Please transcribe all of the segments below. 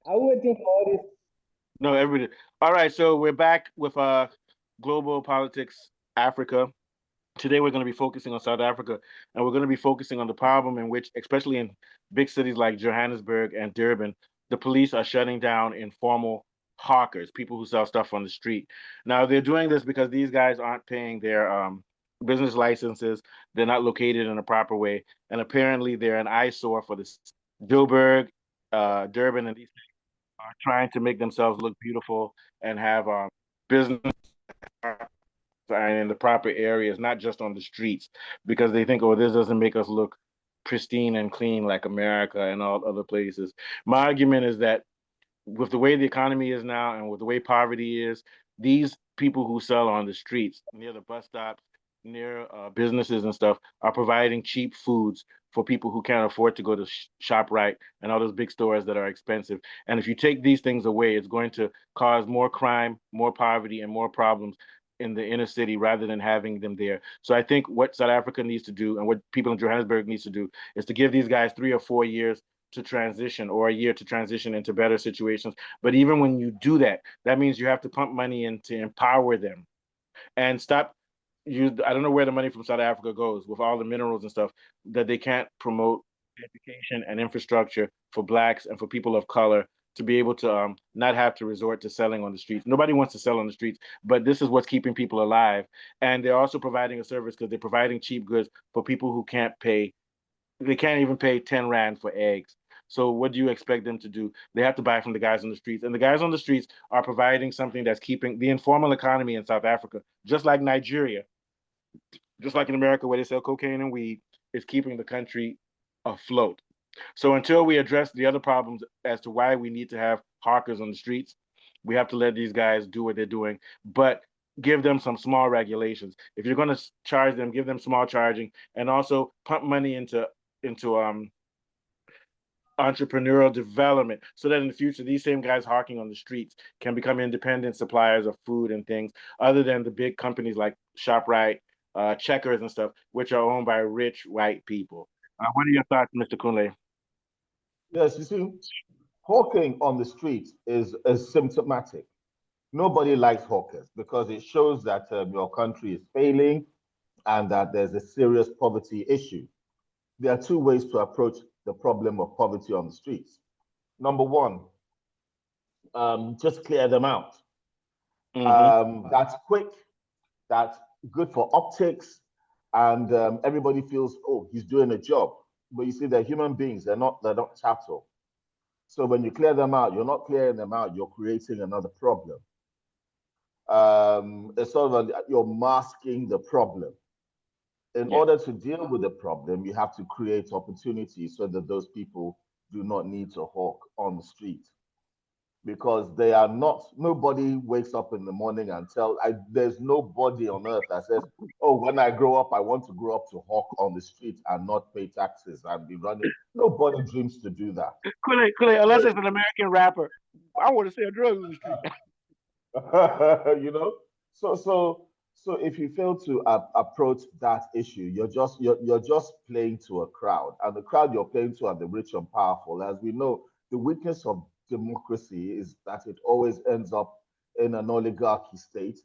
I'm waiting for all this. No, everybody. All right, so we're back with global politics, Africa. Today we're going to be focusing on South Africa, and we're going to be focusing on the problem in which, especially in big cities like Johannesburg and Durban, the police are shutting down informal hawkers, people who sell stuff on the street. Now they're doing this because these guys aren't paying their business licenses. They're not located in a proper way, and apparently they're an eyesore for the Joburg, Durban, and these are trying to make themselves look beautiful and have business and in the proper areas, not just on the streets, because they think, oh, this doesn't make us look pristine and clean like America and all other places. My argument is that with the way the economy is now and with the way poverty is, these people who sell on the streets, near the bus stops, near businesses and stuff, are providing cheap foods for people who can't afford to go to ShopRite and all those big stores that are expensive. And if you take these things away, it's going to cause more crime, more poverty, and more problems in the inner city rather than having them there. So I think what South Africa needs to do and what people in Johannesburg needs to do is to give these guys 3 or 4 years to transition or a year to transition into better situations. But even when you do that, that means you have to pump money in to empower them and stop. I don't know where the money from South Africa goes with all the minerals and stuff that they can't promote education and infrastructure for blacks and for people of color to be able to not have to resort to selling on the streets. Nobody wants to sell on the streets, but this is what's keeping people alive. And they're also providing a service because they're providing cheap goods for people who can't pay. They can't even pay 10 Rand for eggs. So what do you expect them to do? They have to buy from the guys on the streets. And the guys on the streets are providing something that's keeping the informal economy in South Africa, just like Nigeria, just like in America where they sell cocaine and weed, is keeping the country afloat. So until we address the other problems as to why we need to have hawkers on the streets, we have to let these guys do what they're doing, but give them some small regulations. If you're going to charge them, give them small charging, and also pump money into entrepreneurial development so that in the future these same guys hawking on the streets can become independent suppliers of food and things other than the big companies like ShopRite, Checkers and stuff, which are owned by rich white people. What are your thoughts, Mr. Kunle? Yes, you see, hawking on the street is symptomatic. Nobody likes hawkers because it shows that your country is failing and that there's a serious poverty issue. There are two ways to approach the problem of poverty on the streets. Number one, just clear them out. Mm-hmm. That's quick, that's good for optics, and everybody feels, oh, he's doing a job. But you see, they're human beings, they're not chattel. So when you clear them out, you're not clearing them out, you're creating another problem. It's sort of you're masking the problem. In Yeah. order to deal with the problem, you have to create opportunities so that those people do not need to hawk on the street because they are not. Nobody wakes up in the morning and there's nobody on earth that says, "Oh, when I grow up, I want to grow up to hawk on the street and not pay taxes and be running." Nobody dreams to do that. Kule, unless it's an American rapper, I want to sell drugs in the street. you know so if you fail to approach that issue, you're just playing to a crowd, and the crowd you're playing to are the rich and powerful. As we know, the weakness of democracy is that it always ends up in an oligarchy state,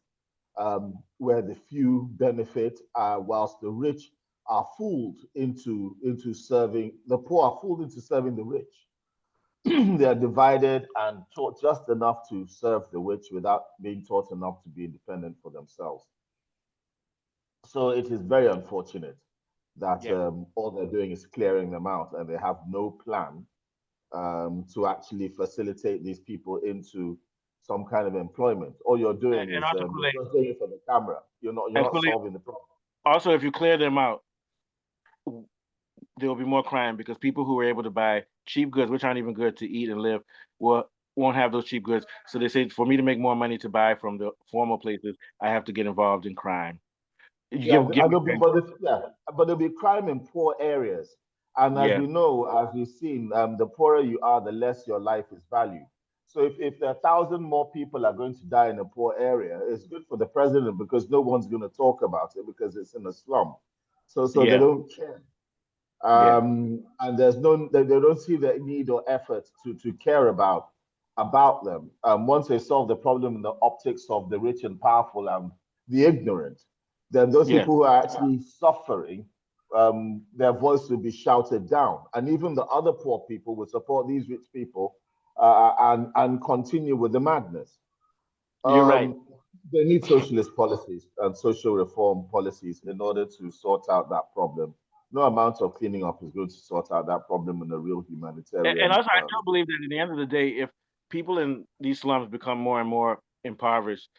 where the few benefit, whilst the rich are fooled into serving the poor, are fooled into serving the rich. They are divided and taught just enough to serve the rich without being taught enough to be independent for themselves. So it is very unfortunate that Yeah. all they're doing is clearing them out and they have no plan to actually facilitate these people into some kind of employment. All you're doing And is also Kule, you're just doing it for the camera. You're and not Kule, solving the problem. also if you clear them out, there will be more crime because people who are able to buy cheap goods, which aren't even good to eat and live, will won't have those cheap goods. So they say for me to make more money to buy from the formal places, I have to get involved in crime. You Yeah, get and me there'll be, saying? but there'll be crime in poor areas. And as Yeah, we know, as we've seen, the poorer you are, the less your life is valued. So if there are 1,000 more people are going to die in a poor area, it's good for the president because no one's going to talk about it because it's in a slum. So they yeah, don't care. yeah, And they don't see the need or effort to care about. about them. Once they solve the problem in the optics of the rich and powerful and the ignorant, then those Yeah, people who are actually suffering, their voice will be shouted down. And even the other poor people will support these rich people and continue with the madness. you're right. Um, they need socialist policies and social reform policies in order to sort out that problem. No amount of cleaning up is going to sort out that problem in a real And humanitarian. also, I do believe that at the end of the day, if people in these slums become more and more impoverished,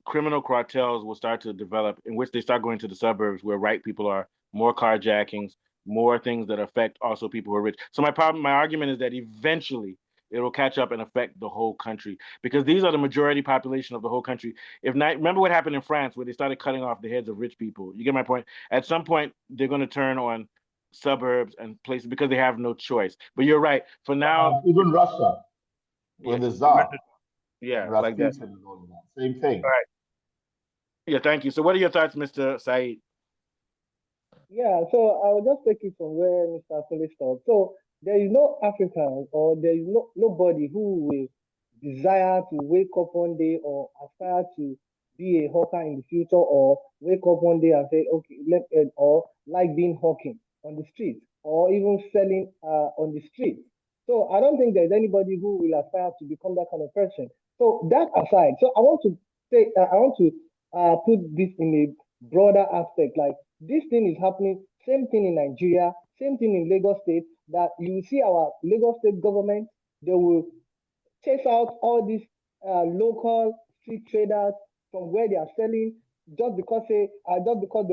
criminal cartels will start to develop in which they start going to the suburbs where white people are, more carjackings, more things that affect also people who are rich. So my argument is that eventually it will catch up and affect the whole country because these are the majority population of the whole country. If not, remember what happened in France where they started cutting off the heads of rich people. You get my point? At some point, they're going to turn on suburbs and places because they have no choice. But you're right. For now, Even Russia, yeah, with the Tsar and yeah, like that. Rasputin and all of that, same thing. All right. Yeah, thank you. So, what are your thoughts, Mr. Saeed? Yeah, so I will just take it from where Mr. Akunle stopped. So there is no African or there is nobody who will desire to wake up one day or aspire to be a hawker in the future or wake up one day and say, okay, or like being hawking on the street or even selling on the street. So I don't think there's anybody who will aspire to become that kind of person. So that aside, so I want to say, I want to put this in a broader aspect, like this thing is happening, same thing in Nigeria, same thing in Lagos State, that you see our Lagos State government, they will chase out all these local street traders from where they are selling just because they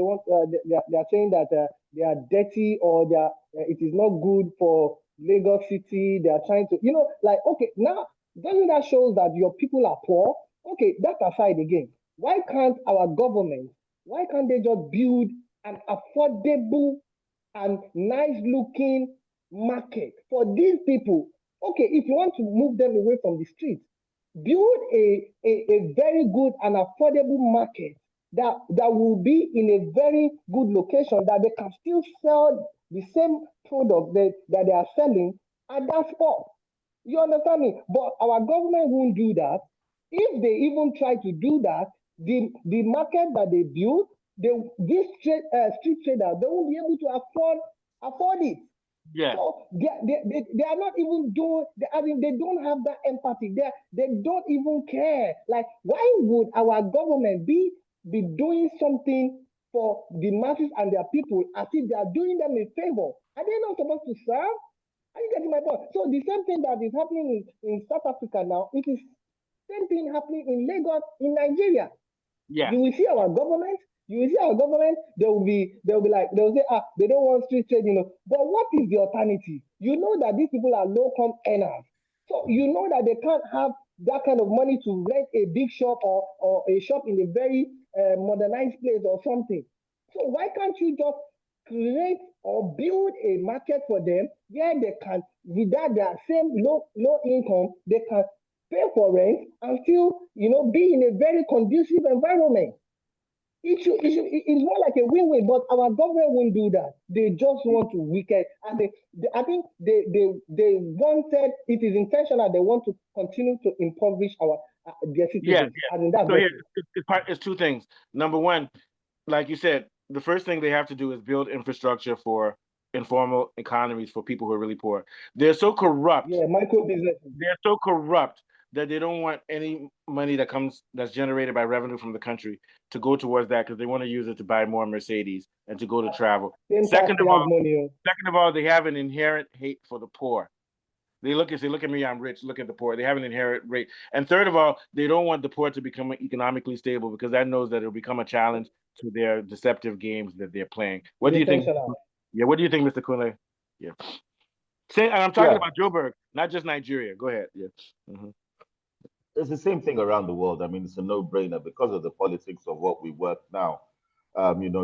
want they are saying that they are dirty or they are it is not good for Lagos City. They are trying to like okay now doesn't that shows that your people are poor? Okay, that aside again, why can't our government why can't they just build an affordable and nice looking market for these people? Okay, if you want to move them away from the streets, build a very good and affordable market that will be in a very good location that they can still sell the same product that they are selling at that spot. You understand me? But our government won't do that. If they even try to do that, the market that they build, these street traders, they won't be able to afford it. Yeah, So they are not even doing, I mean, they don't have that empathy. They don't even care. Like, why would our government be doing something for the masses and their people as if they are doing them a favor? Are they not supposed to serve? Are you getting my point? So the same thing that is happening in South Africa now, it is same thing happening in Lagos, in Nigeria. yeah, You will see our government. You will see our government. They will be like they will say they don't want street trade, But what is the alternative? You know that these people are low come earners, so you know that they can't have that kind of money to rent a big shop or a shop in a very modernized place or something. So why can't you just create or build a market for them where they can, without their same low income, they can pay for rent and still, be in a very conducive environment. It's more like a win-win, but our government won't do that. They just want to weaken, and I think they wanted. It is intentional. They want to continue to impoverish their yeah, citizens. yeah. I mean, that's So just here, it. it's two things. Number one, like you said, the first thing they have to do is build infrastructure for informal economies for people who are really poor. They're so corrupt Yeah, micro businesses. they're so corrupt that they don't want any money that's generated by revenue from the country to go towards that because they want to use it to buy more Mercedes and to go to travel. Same Second of taxpayers' all, money. they have an inherent hate for the poor. They look and say, "Look at me, I'm rich. Look at the poor." They have an inherent rate. And third of all, they don't want the poor to become economically stable because that knows that it'll become a challenge to their deceptive games that they're playing. What It's do you think? intentional. Yeah, what do you think, Mr. Kunle? Yeah. And I'm talking Yeah, about Joburg, not just Nigeria. Go ahead. Yeah. Mhm. it's the same thing around the world. I mean, it's a no-brainer because of the politics of what we work now.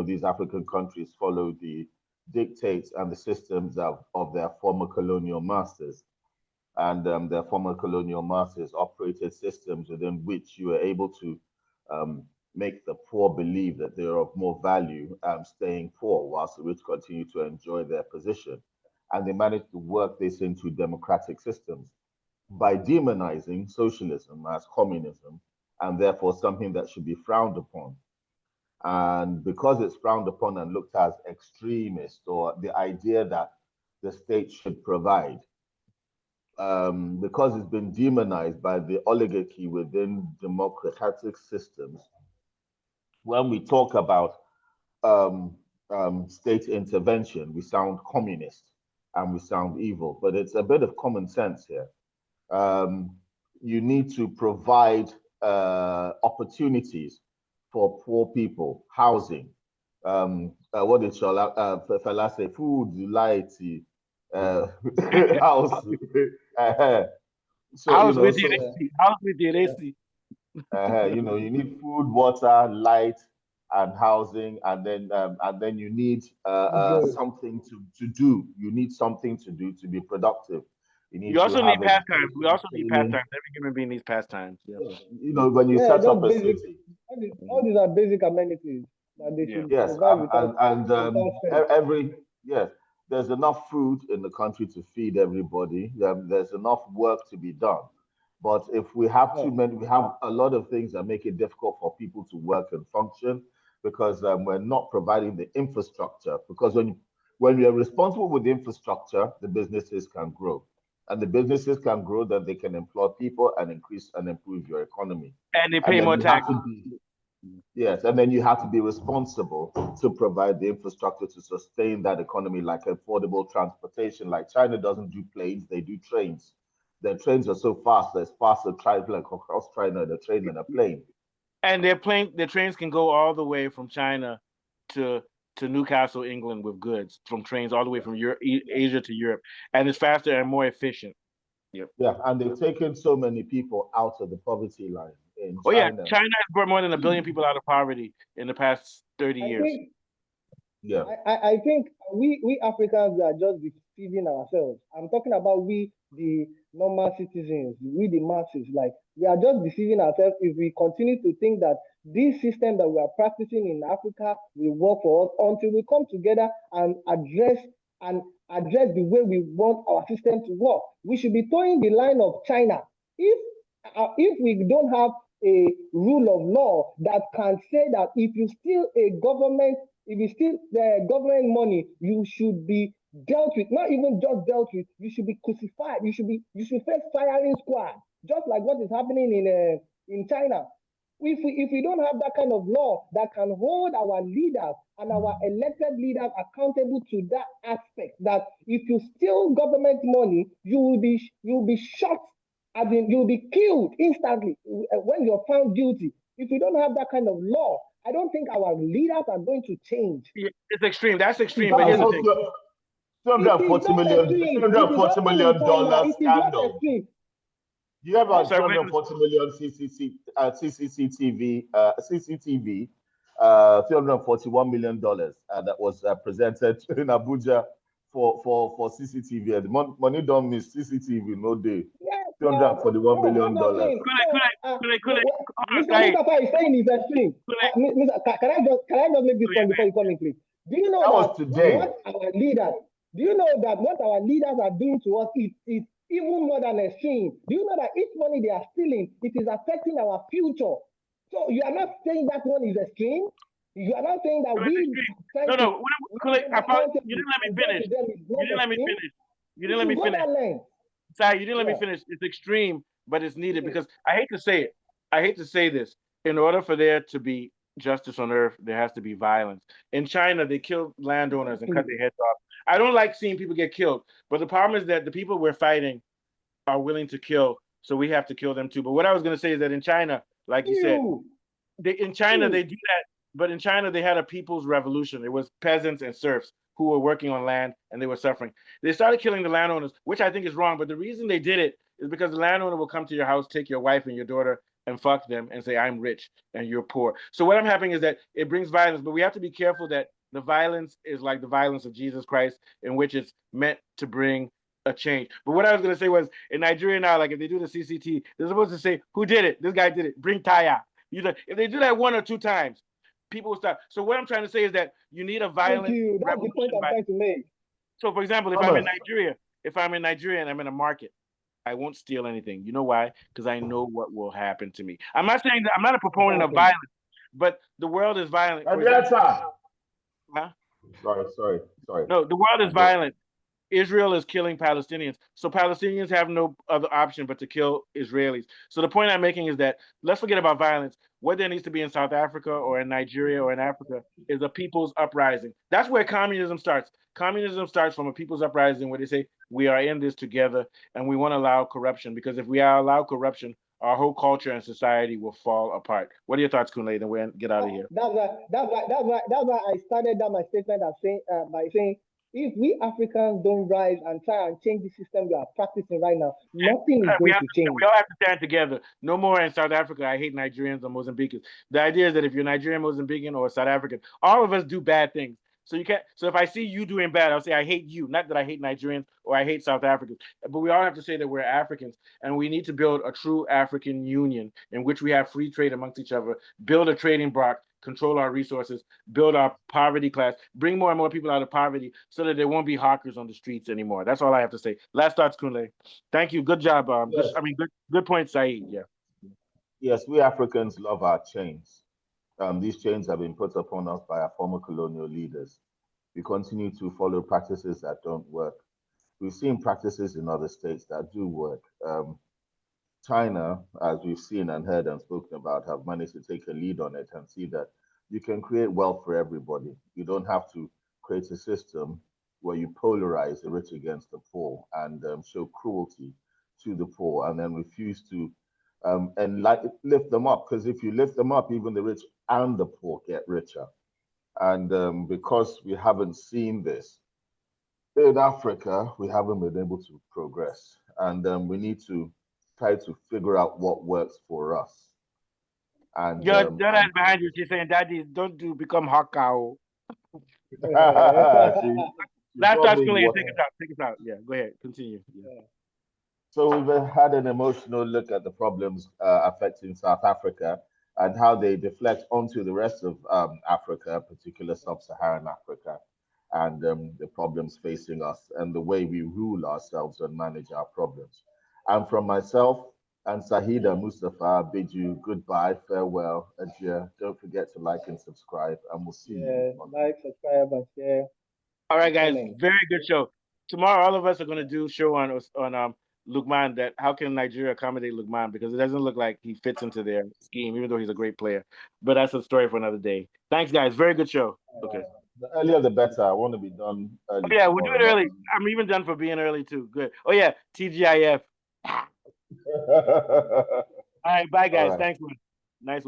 These African countries follow the dictates and the systems of their former colonial masters. And their former colonial masters operated systems within which you were able to um, make the poor believe that they're of more value staying poor whilst the rich continue to enjoy their position. And they managed to work this into democratic systems. by demonizing socialism as communism, and therefore something that should be frowned upon. And because it's frowned upon and looked at as extremist, or the idea that the state should provide, because it's been demonized by the oligarchy within democratic systems, when we talk about um, state intervention, we sound communist and we sound evil, but it's a bit of common sense here. Um, you need to provide opportunities for poor people, housing, what did Fela say? Food, light, house. So House with the so AC. House with the AC. you need food, water, light, and housing, and then you need something to do. You need something to do to be productive. You need You to also need have pastimes. We education, also need training. pastimes. Every human being needs pastimes. Yeah. When you Yeah, set just up a basic. city, All these are basic amenities that they Yeah. should yes, provide without stress. every yes, there's enough food in the country to feed everybody. There's enough work to be done. But if we have Yeah. too many, we have a lot of things that make it difficult for people to work and function because we're not providing the infrastructure. Because when you're responsible with the infrastructure, the businesses can grow, and the businesses can grow, then they can employ people and increase and improve your economy. And they And pay then more you have tax. to be Yes, and then you have to be responsible to provide the infrastructure to sustain that economy, like affordable transportation. Like China doesn't do planes, they do trains. Their trains are so fast, there's faster traveling across China than a train and a plane. And their trains can go all the way from China to Newcastle, England with goods from trains all the way from Europe, Asia to Europe. And it's faster and more efficient. Yep. Yeah, and they've taken so many people out of the poverty line in Oh yeah, China. China has brought more than 1 billion people out of poverty in the past 30 I years. think Yeah, I think we Africans are just deceiving ourselves. I'm talking about we, the normal citizens, we the masses. Like we are just deceiving ourselves if we continue to think that this system that we are practicing in Africa will work for us until we come together and address the way we want our system to work. We should be towing the line of China. If if we don't have a rule of law that can say that if you steal a government, if you steal the government money, you should be dealt with, not even just dealt with, you should be crucified, you should face firing squad, just like what is happening in China. If we don't have that kind of law that can hold our leaders and our elected leaders accountable to that aspect, that if you steal government money, you will be shot, as in you'll be killed instantly when you're found guilty. If we don't have that kind of law, I don't think our leaders are going to change. Yeah, it's extreme. That's extreme. But Just here's that's the like thing. also it is not Two extreme. hundred It and is forty happening in million China. dollar It is not scandal. extreme. You have about Sorry, wait. 240 million CCTV, $341 million that was presented in Abuja for CCTV. And the money don't miss CCTV, no day. Yes, $341 that's million. what I'm saying. So, Could Mr. I, Mustafa is saying it's extreme. Can I just make this point before you come in, please? Do you know That that was today. do you know that what our leaders are doing to us is even more than extreme? Do you know that each money they are stealing, it is affecting our future? So you are not saying that one is extreme. You are not saying that we trying to no. hold them You accountable didn't let me and get finish. to them is You not didn't let me extreme. finish. You We didn't let should me go finish. that length. Sorry, you didn't let me Yeah. finish. It's extreme, but it's needed Okay. because I hate to say it. I hate to say this. In order for there to be justice on earth, there has to be violence. In China, they killed landowners and cut their heads off. I don't like seeing people get killed, but the problem is that the people we're fighting are willing to kill, so we have to kill them too. But what I was going to say is that in China, like you said, You. in China they do that, but in China they had a people's revolution. It was peasants and serfs who were working on land and they were suffering. They started killing the landowners, which I think is wrong. But the reason they did it is because the landowner will come to your house, take your wife and your daughter, and fuck them and say, "I'm rich and you're poor." So what I'm happening is that it brings violence, but we have to be careful that the violence is like the violence of Jesus Christ, in which it's meant to bring a change. But what I was going to say was in Nigeria now, like if they do the CCT, they're supposed to say, "Who did it? This guy did it. Bring Taya." You know, if they do that 1 or 2 times, people will stop. So what I'm trying to say is that you need a Thank violent you. That's the point revolution. I'm trying to make. So, for example, if I'm in Thomas, Nigeria, and I'm in a market, I won't steal anything. You know why? Because I know what will happen to me. I'm not saying that I'm not a proponent of violence, but the world is violent. For example, Henrietta! huh? Sorry. No, the world is I'm just violent. Israel is killing Palestinians. So Palestinians have no other option but to kill Israelis. So the point I'm making is that let's forget about violence. What there needs to be in South Africa or in Nigeria or in Africa is a people's uprising. That's where communism starts. Communism starts from a people's uprising where they say, we are in this together and we want to allow corruption, because if we allow corruption, our whole culture and society will fall apart. What are your thoughts, Kunle? Then we'll get out of here. That's why I started that my statement as saying by saying if we Africans don't rise and try and change the system we are practicing right now, nothing is going to change. We all have to stand together. No more in South Africa, I hate Nigerians or Mozambicans. The idea is that if you're Nigerian, Mozambican, or South African, all of us do bad things. So you can't. So if I see you doing bad, I'll say I hate you, not that I hate Nigerians or I hate South Africans. But we all have to say that we're Africans, and we need to build a true African union in which we have free trade amongst each other, build a trading bloc, control our resources, build our poverty class, bring more and more people out of poverty, so that there won't be hawkers on the streets anymore. That's all I have to say. Last thoughts, Kunle. Thank you. Good job. yes, Good point, Saeed. Yeah. yes, we Africans love our chains. These chains have been put upon us by our former colonial leaders. We continue to follow practices that don't work. We've seen practices in other states that do work. China, as we've seen and heard and spoken about, have managed to take a lead on it and see that you can create wealth for everybody. You don't have to create a system where you polarize the rich against the poor and show cruelty to the poor and then refuse to and like lift them up. Because if you lift them up, even the rich and the poor get richer. And because we haven't seen this in Africa, we haven't been able to progress. And we need to try to figure out what works for us. And Your dad behind you, she's saying, Daddy, don't do become Hakao. she Last brought thoughts, me Kunle, water. take us out. Take us out. Yeah, go ahead. Continue. Yeah. So we've had an emotional look at the problems affecting South Africa and how they deflect onto the rest of Africa, particular sub-Saharan Africa, and the problems facing us and the way we rule ourselves and manage our problems. And from myself and Sahida Mustafa, I bid you goodbye, farewell, adieu. Don't forget to like and subscribe, and we'll see you Yeah, on the like, next. subscribe, and share. All right, Keep guys. coming. Very good show. Tomorrow, all of us are going to do a show on Lukman. That how can Nigeria accommodate Lukman, because it doesn't look like he fits into their scheme, even though he's a great player. But that's a story for another day. Thanks, guys. Very good show. Okay. The earlier the better. I want to be done Oh early yeah, we'll do tomorrow, it not early. I'm even done for being early too. Good. Oh yeah, TGIF. All right, bye All guys. right. Thanks, man. Nice.